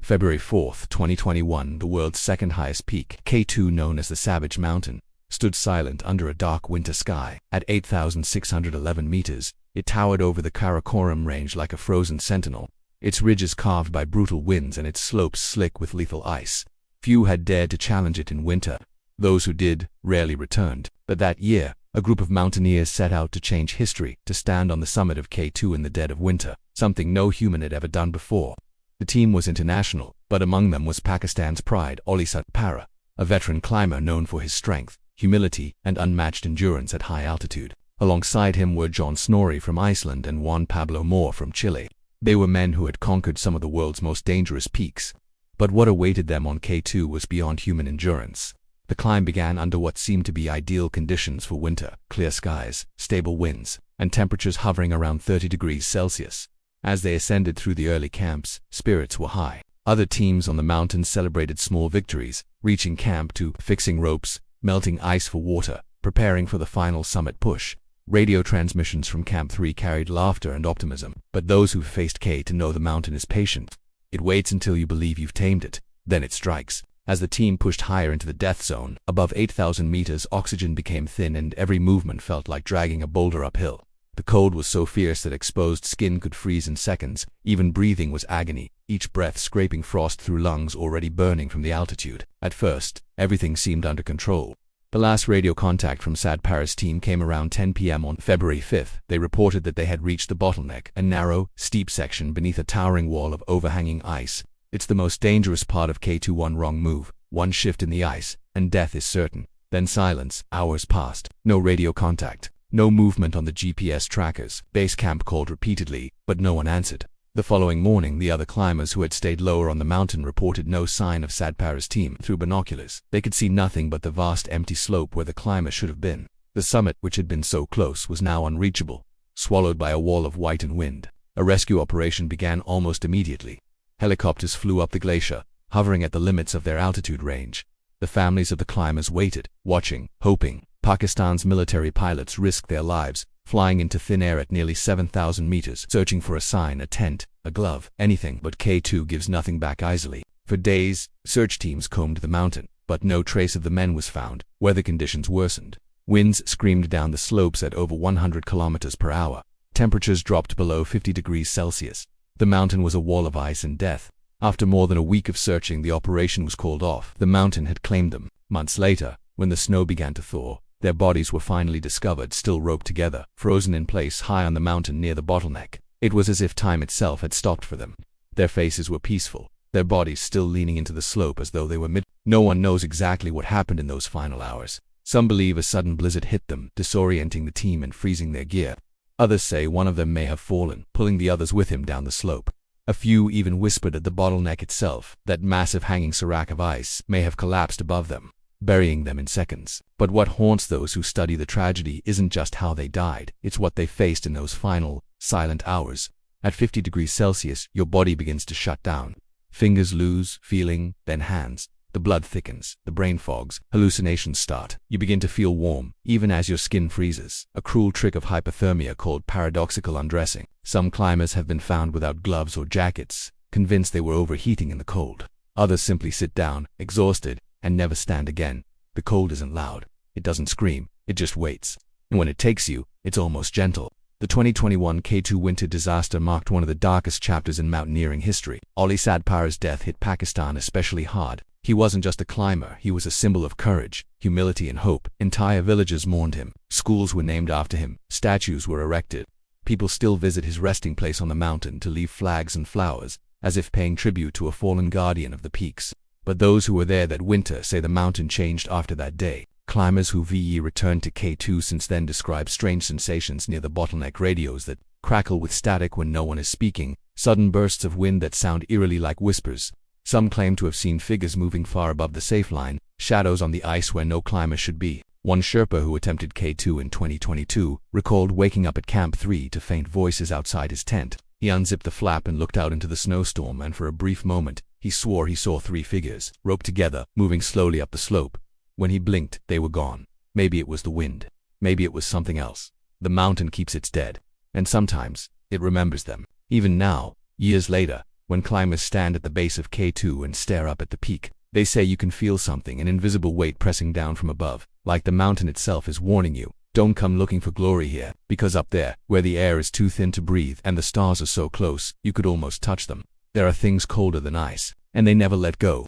February 4, 2021, the world's second highest peak, K2, known as the Savage Mountain, stood silent under a dark winter sky. At 8,611 meters, it towered over the Karakoram range like a frozen sentinel, its ridges carved by brutal winds and its slopes slick with lethal ice. Few had dared to challenge it in winter. Those who did rarely returned. But that year, a group of mountaineers set out to change history, to stand on the summit of K2 in the dead of winter, something no human had ever done before. The team was international, but among them was Pakistan's pride, Dyatlov Pass, a veteran climber known for his strength, humility, and unmatched endurance at high altitude. Alongside him were John Snorri from Iceland and Juan Pablo Moore from Chile. They were men who had conquered some of the world's most dangerous peaks. But what awaited them on K2 was beyond human endurance. The climb began under what seemed to be ideal conditions for winter: clear skies, stable winds, and temperatures hovering around 30 degrees Celsius. As they ascended through the early camps, spirits were high. Other teams on the mountain celebrated small victories, reaching camp 2, fixing ropes, melting ice for water, preparing for the final summit push. Radio transmissions from Camp 3 carried laughter and optimism, but those who faced K2 know the mountain is patient. It waits until you believe you've tamed it, then it strikes. As the team pushed higher into the death zone, above 8,000 meters, oxygen became thin and every movement felt like dragging a boulder uphill. The cold was so fierce that exposed skin could freeze in seconds. Even breathing was agony, each breath scraping frost through lungs already burning from the altitude. At first, everything seemed under control. The last radio contact from SAD Paras team came around 10 p.m. on February 5th. They reported that they had reached the bottleneck, a narrow, steep section beneath a towering wall of overhanging ice. It's the most dangerous part of K2. One wrong move, one shift in the ice, and death is certain. Then silence. Hours passed. No radio contact. No movement on the GPS trackers. Base camp called repeatedly, but no one answered. The following morning, the other climbers who had stayed lower on the mountain reported no sign of SAD Paras team. Through binoculars, they could see nothing but the vast empty slope where the climbers should have been. The summit, which had been so close, was now unreachable, swallowed by a wall of white and wind. A rescue operation began almost immediately. Helicopters flew up the glacier, hovering at the limits of their altitude range. The families of the climbers waited, watching, hoping. Pakistan's military pilots risked their lives, flying into thin air at nearly 7,000 meters, searching for a sign, a tent, a glove, anything. But K2 gives nothing back easily. For days, search teams combed the mountain, but no trace of the men was found. Weather conditions worsened. Winds screamed down the slopes at over 100 kilometers per hour. Temperatures dropped below 50 degrees Celsius. The mountain was a wall of ice and death. After more than a week of searching, the operation was called off. The mountain had claimed them. Months later, when the snow began to thaw, their bodies were finally discovered, still roped together, frozen in place high on the mountain near the bottleneck. It was as if time itself had stopped for them. Their faces were peaceful, their bodies still leaning into the slope as though they were No one knows exactly what happened in those final hours. Some believe a sudden blizzard hit them, disorienting the team and freezing their gear. Others say one of them may have fallen, pulling the others with him down the slope. A few even whispered that the bottleneck itself, that massive hanging serac of ice, may have collapsed above them, burying them in seconds. But what haunts those who study the tragedy isn't just how they died, it's what they faced in those final, silent hours. At 50 degrees Celsius, your body begins to shut down. Fingers lose feeling, then hands. The blood thickens, the brain fogs, hallucinations start. You begin to feel warm, even as your skin freezes. A cruel trick of hypothermia called paradoxical undressing. Some climbers have been found without gloves or jackets, convinced they were overheating in the cold. Others simply sit down, exhausted, and never stand again. The cold isn't loud. It doesn't scream. It just waits. And when it takes you, it's almost gentle. The 2021 K2 winter disaster marked one of the darkest chapters in mountaineering history. Dyatlov Pass' death hit Pakistan especially hard. He wasn't just a climber, he was a symbol of courage, humility, and hope. Entire villages mourned him. Schools were named after him. Statues were erected. People still visit his resting place on the mountain to leave flags and flowers, as if paying tribute to a fallen guardian of the peaks. But those who were there that winter say the mountain changed after that day. Climbers who've returned to K2 since then describe strange sensations near the bottleneck: radios that crackle with static when no one is speaking, sudden bursts of wind that sound eerily like whispers. Some claim to have seen figures moving far above the safe line, shadows on the ice where no climber should be. One Sherpa who attempted K2 in 2022 recalled waking up at Camp 3 to faint voices outside his tent. He unzipped the flap and looked out into the snowstorm, and for a brief moment, he swore he saw 3 figures, roped together, moving slowly up the slope. When he blinked, they were gone. Maybe it was the wind. Maybe it was something else. The mountain keeps its dead, and sometimes it remembers them. Even now, years later, When climbers stand at the base of K2 and stare up at the peak, they say you can feel something, an invisible weight pressing down from above, like the mountain itself is warning you, don't come looking for glory here, because up there, where the air is too thin to breathe and the stars are so close, you could almost touch them. There are things colder than ice, and they never let go.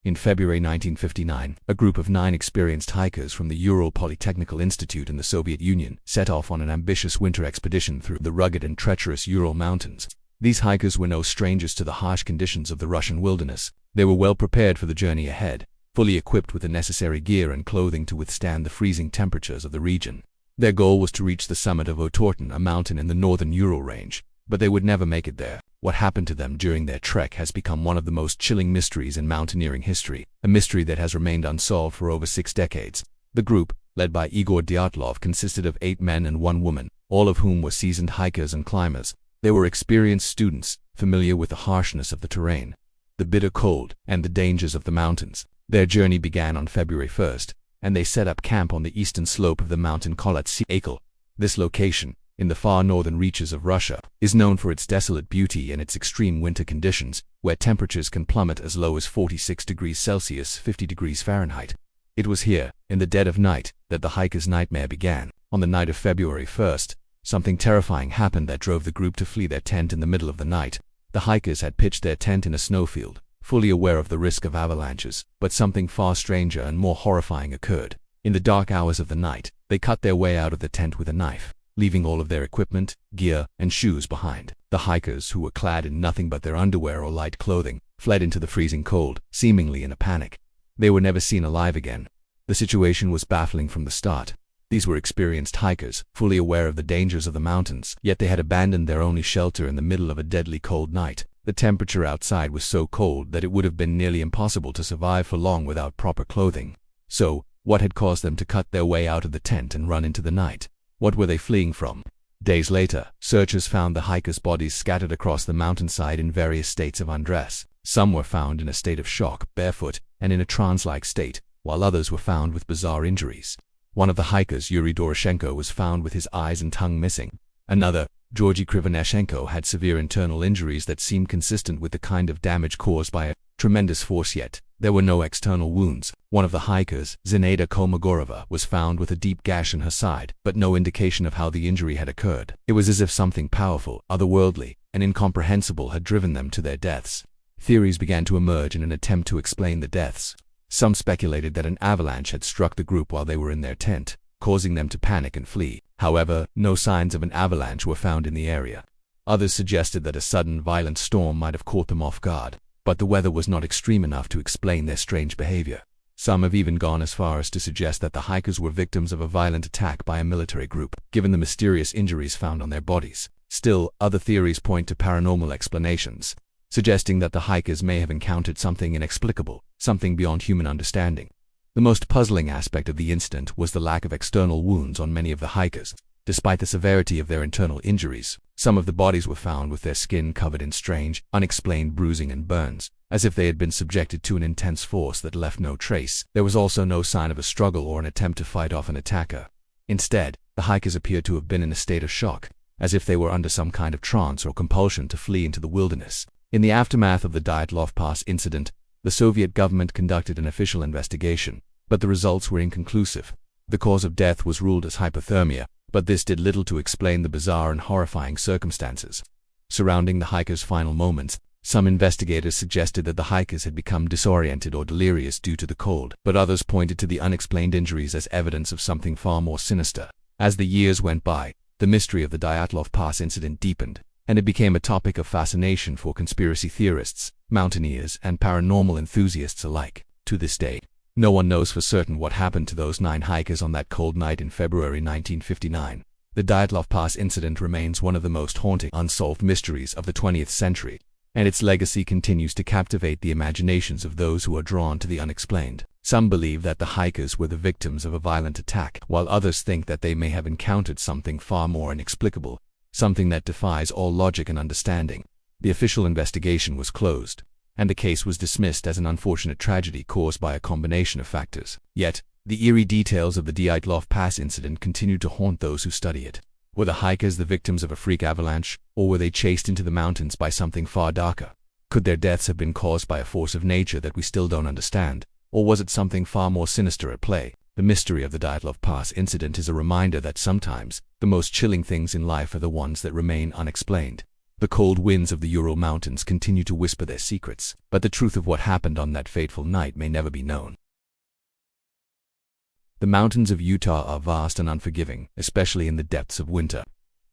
In February 1959, a group of 9 experienced hikers from the Ural Polytechnical Institute in the Soviet Union set off on an ambitious winter expedition through the rugged and treacherous Ural Mountains. These hikers were no strangers to the harsh conditions of the Russian wilderness. They were well prepared for the journey ahead, fully equipped with the necessary gear and clothing to withstand the freezing temperatures of the region. Their goal was to reach the summit of Otorten, a mountain in the northern Ural range, but they would never make it there. What happened to them during their trek has become one of the most chilling mysteries in mountaineering history, a mystery that has remained unsolved for over 6 decades. The group, led by Igor Dyatlov, consisted of 8 men and 1 woman, all of whom were seasoned hikers and climbers. They were experienced students, familiar with the harshness of the terrain, the bitter cold, and the dangers of the mountains. Their journey began on February 1st, and they set up camp on the eastern slope of the mountain Kholat-Syakhl. This location, in the far northern reaches of Russia, is known for its desolate beauty and its extreme winter conditions, where temperatures can plummet as low as 46 degrees Celsius (50 degrees Fahrenheit). It was here, in the dead of night, that the hiker's nightmare began. On the night of February 1st, something terrifying happened that drove the group to flee their tent in the middle of the night. The hikers had pitched their tent in a snowfield, fully aware of the risk of avalanches, but something far stranger and more horrifying occurred. In the dark hours of the night, they cut their way out of the tent with a knife, leaving all of their equipment, gear, and shoes behind. The hikers, who were clad in nothing but their underwear or light clothing, fled into the freezing cold, seemingly in a panic. They were never seen alive again. The situation was baffling from the start. These were experienced hikers, fully aware of the dangers of the mountains, yet they had abandoned their only shelter in the middle of a deadly cold night. The temperature outside was so cold that it would have been nearly impossible to survive for long without proper clothing. So, what had caused them to cut their way out of the tent and run into the night? What were they fleeing from? Days later, searchers found the hikers' bodies scattered across the mountainside in various states of undress. Some were found in a state of shock, barefoot, and in a trance-like state, while others were found with bizarre injuries. One of the hikers, Yuri Doroshenko, was found with his eyes and tongue missing. Another, Georgy Krivoneshenko, had severe internal injuries that seemed consistent with the kind of damage caused by a tremendous force, yet there were no external wounds. One of the hikers, Zinaida Kolmogorova, was found with a deep gash in her side, but no indication of how the injury had occurred. It was as if something powerful, otherworldly, and incomprehensible had driven them to their deaths. Theories began to emerge in an attempt to explain the deaths. Some speculated that an avalanche had struck the group while they were in their tent, causing them to panic and flee. However, no signs of an avalanche were found in the area. Others suggested that a sudden, violent storm might have caught them off guard, but the weather was not extreme enough to explain their strange behavior. Some have even gone as far as to suggest that the hikers were victims of a violent attack by a military group, given the mysterious injuries found on their bodies. Still, other theories point to paranormal explanations, suggesting that the hikers may have encountered something inexplicable, something beyond human understanding. The most puzzling aspect of the incident was the lack of external wounds on many of the hikers. Despite the severity of their internal injuries, some of the bodies were found with their skin covered in strange, unexplained bruising and burns, as if they had been subjected to an intense force that left no trace. There was also no sign of a struggle or an attempt to fight off an attacker. Instead, the hikers appeared to have been in a state of shock, as if they were under some kind of trance or compulsion to flee into the wilderness. In the aftermath of the Dyatlov Pass incident, the Soviet government conducted an official investigation, but the results were inconclusive. The cause of death was ruled as hypothermia, but this did little to explain the bizarre and horrifying circumstances surrounding the hikers' final moments. Some investigators suggested that the hikers had become disoriented or delirious due to the cold, but others pointed to the unexplained injuries as evidence of something far more sinister. As the years went by, the mystery of the Dyatlov Pass incident deepened, and it became a topic of fascination for conspiracy theorists, mountaineers, and paranormal enthusiasts alike. To this day, no one knows for certain what happened to those 9 hikers on that cold night in February 1959. The Dyatlov Pass incident remains one of the most haunting, unsolved mysteries of the 20th century, and its legacy continues to captivate the imaginations of those who are drawn to the unexplained. Some believe that the hikers were the victims of a violent attack, while others think that they may have encountered something far more inexplicable, something that defies all logic and understanding. The official investigation was closed, and the case was dismissed as an unfortunate tragedy caused by a combination of factors. Yet, the eerie details of the Dyatlov Pass incident continue to haunt those who study it. Were the hikers the victims of a freak avalanche, or were they chased into the mountains by something far darker? Could their deaths have been caused by a force of nature that we still don't understand, or was it something far more sinister at play? The mystery of the Dyatlov Pass incident is a reminder that sometimes the most chilling things in life are the ones that remain unexplained. The cold winds of the Ural Mountains continue to whisper their secrets, but the truth of what happened on that fateful night may never be known. The mountains of Utah are vast and unforgiving, especially in the depths of winter.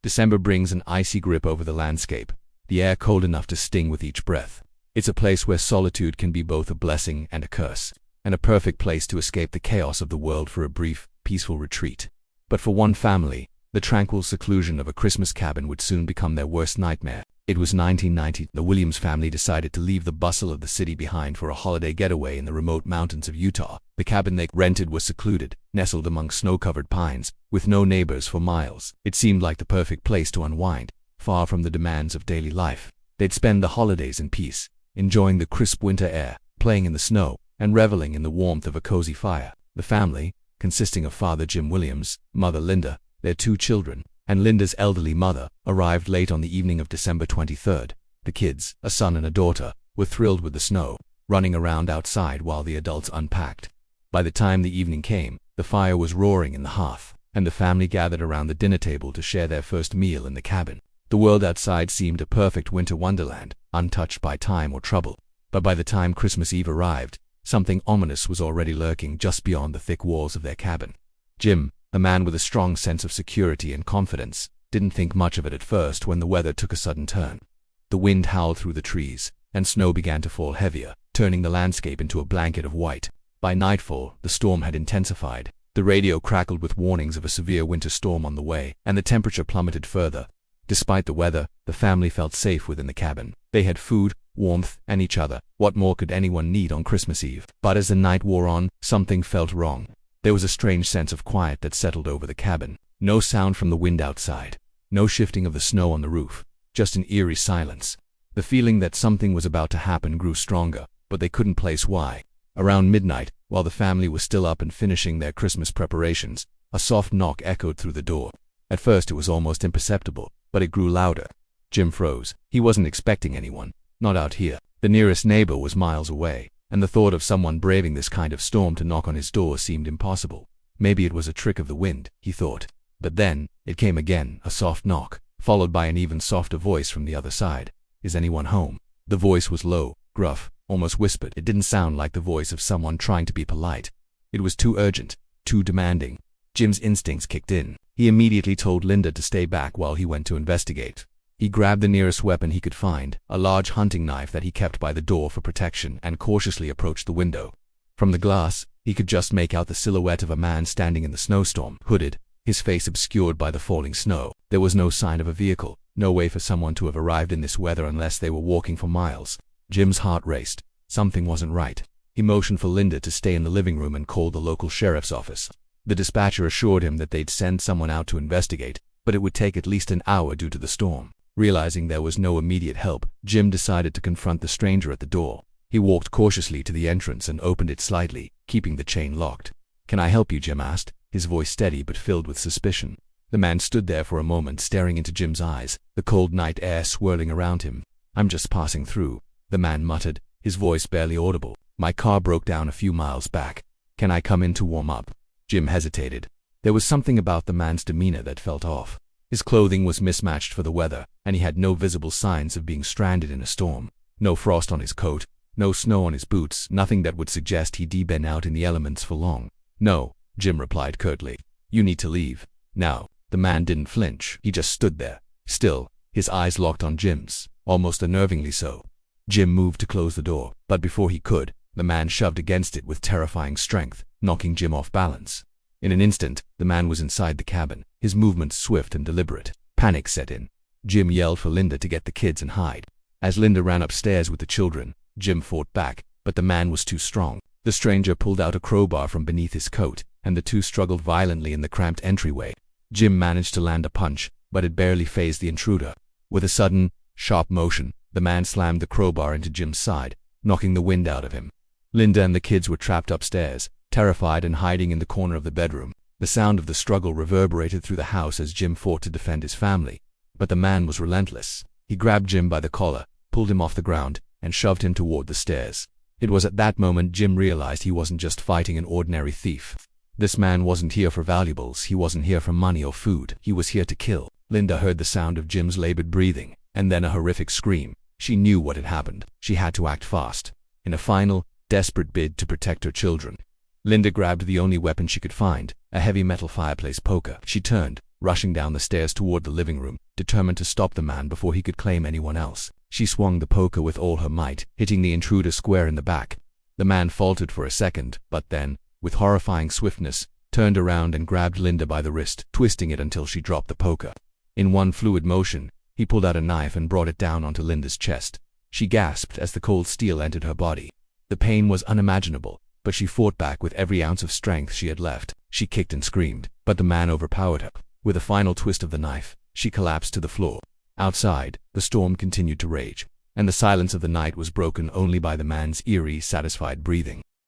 December brings an icy grip over the landscape, the air cold enough to sting with each breath. It's a place where solitude can be both a blessing and a curse, and a perfect place to escape the chaos of the world for a brief, peaceful retreat. But for one family, the tranquil seclusion of a Christmas cabin would soon become their worst nightmare. It was 1990. The Williams family decided to leave the bustle of the city behind for a holiday getaway in the remote mountains of Utah. The cabin they rented was secluded, nestled among snow-covered pines, with no neighbors for miles. It seemed like the perfect place to unwind, far from the demands of daily life. They'd spend the holidays in peace, enjoying the crisp winter air, playing in the snow, and reveling in the warmth of a cozy fire. The family, consisting of Father Jim Williams, Mother Linda, their 2 children, and Linda's elderly mother, arrived late on the evening of December 23rd. The kids, a son and a daughter, were thrilled with the snow, running around outside while the adults unpacked. By the time the evening came, the fire was roaring in the hearth, and the family gathered around the dinner table to share their first meal in the cabin. The world outside seemed a perfect winter wonderland, untouched by time or trouble. But by the time Christmas Eve arrived, something ominous was already lurking just beyond the thick walls of their cabin. Jim, a man with a strong sense of security and confidence, didn't think much of it at first when the weather took a sudden turn. The wind howled through the trees, and snow began to fall heavier, turning the landscape into a blanket of white. By nightfall, the storm had intensified. The radio crackled with warnings of a severe winter storm on the way, and the temperature plummeted further. Despite the weather, the family felt safe within the cabin. They had food, warmth, and each other. What more could anyone need on Christmas Eve? But as the night wore on, something felt wrong. There was a strange sense of quiet that settled over the cabin. No sound from the wind outside. No shifting of the snow on the roof. Just an eerie silence. The feeling that something was about to happen grew stronger, but they couldn't place why. Around midnight, while the family was still up and finishing their Christmas preparations, a soft knock echoed through the door. At first it was almost imperceptible, but it grew louder. Jim froze. He wasn't expecting anyone. Not out here. The nearest neighbor was miles away, and the thought of someone braving this kind of storm to knock on his door seemed impossible. Maybe it was a trick of the wind, he thought. But then, it came again, a soft knock, followed by an even softer voice from the other side. "Is anyone home?" The voice was low, gruff, almost whispered. It didn't sound like the voice of someone trying to be polite. It was too urgent, too demanding. Jim's instincts kicked in. He immediately told Linda to stay back while he went to investigate. He grabbed the nearest weapon he could find, a large hunting knife that he kept by the door for protection, and cautiously approached the window. From the glass, he could just make out the silhouette of a man standing in the snowstorm, hooded, his face obscured by the falling snow. There was no sign of a vehicle, no way for someone to have arrived in this weather unless they were walking for miles. Jim's heart raced. Something wasn't right. He motioned for Linda to stay in the living room and called the local sheriff's office. The dispatcher assured him that they'd send someone out to investigate, but it would take at least an hour due to the storm. Realizing there was no immediate help, Jim decided to confront the stranger at the door. He walked cautiously to the entrance and opened it slightly, keeping the chain locked. "Can I help you?" Jim asked, his voice steady but filled with suspicion. The man stood there for a moment, staring into Jim's eyes, the cold night air swirling around him. "I'm just passing through," the man muttered, his voice barely audible. "My car broke down a few miles back. Can I come in to warm up?" Jim hesitated. There was something about the man's demeanor that felt off. His clothing was mismatched for the weather, and he had no visible signs of being stranded in a storm. No frost on his coat, no snow on his boots, nothing that would suggest he'd been out in the elements for long. "No," Jim replied curtly. "You need to leave. Now." The man didn't flinch. He just stood there, still, his eyes locked on Jim's, almost unnervingly so. Jim moved to close the door, but before he could, the man shoved against it with terrifying strength, knocking Jim off balance. In an instant, the man was inside the cabin, his movements swift and deliberate. Panic set in. Jim yelled for Linda to get the kids and hide. As Linda ran upstairs with the children, Jim fought back, but the man was too strong. The stranger pulled out a crowbar from beneath his coat, and the two struggled violently in the cramped entryway. Jim managed to land a punch, but it barely fazed the intruder. With a sudden, sharp motion, the man slammed the crowbar into Jim's side, knocking the wind out of him. Linda and the kids were trapped upstairs, terrified and hiding in the corner of the bedroom. The sound of the struggle reverberated through the house as Jim fought to defend his family. But the man was relentless. He grabbed Jim by the collar, pulled him off the ground, and shoved him toward the stairs. It was at that moment Jim realized he wasn't just fighting an ordinary thief. This man wasn't here for valuables, he wasn't here for money or food, he was here to kill. Linda heard the sound of Jim's labored breathing, and then a horrific scream. She knew what had happened. She had to act fast. In a final, desperate bid to protect her children, Linda grabbed the only weapon she could find, a heavy metal fireplace poker. She turned, rushing down the stairs toward the living room, determined to stop the man before he could claim anyone else. She swung the poker with all her might, hitting the intruder square in the back. The man faltered for a second, but then, with horrifying swiftness, turned around and grabbed Linda by the wrist, twisting it until she dropped the poker. In one fluid motion, he pulled out a knife and brought it down onto Linda's chest. She gasped as the cold steel entered her body. The pain was unimaginable, but she fought back with every ounce of strength she had left. She kicked and screamed, but the man overpowered her. With a final twist of the knife, she collapsed to the floor. Outside, the storm continued to rage, and the silence of the night was broken only by the man's eerie, satisfied breathing.